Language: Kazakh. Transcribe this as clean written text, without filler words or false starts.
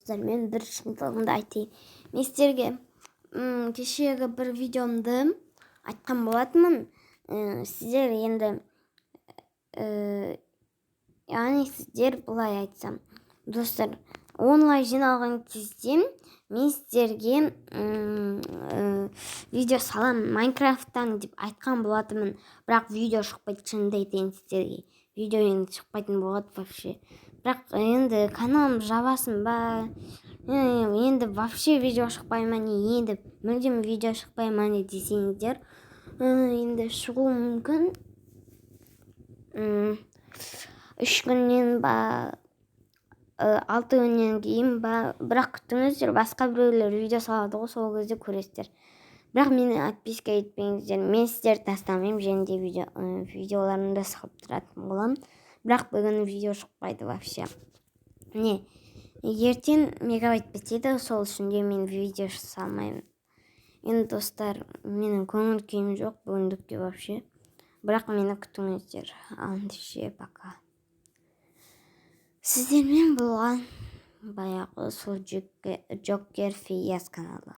достар, мен бір шындығымды айтайын. Мен сіздерге кешегі бір видеомды айтқан болатынмын. Сіздер енді яғни сіздер былай айтсам, достар, онлайн жиналған кезде мен сіздерге видео салам Майнкрафттан деп айтқан болатынмын, бірақ видео шықпайды. Шынымды айтайын сіздерге, видео енді шықпайтын болады вообще. Бірақ енді каналым жабасын ба, енді вообще видео шықпай ма не, енді мүлдем видео шықпай ма не десеңіздер, енді шығуы мүмкін 3 күннен ба 6 күннен кейін ба, бірақ күтіңіздер, басқа біреулер видео салады ғой, сол кезде көресіздер. Бірақ мені отписка етпеңіздер, мен сіздерді тастамаймын, және де видеоларымды шығып тұратын боламын. Бірақ бүгін видео шықпайды вообще. Не, ертең мегабайт бітеді, сол үшін де мен видео салмаймын. Енді достар, менің көңіл күйім жоқ бүгіндікке вообще. Бірақ мені күтіңіздер. Андеше, пока. Сіздермен болған баяғы сол Джокер Фияс каналы.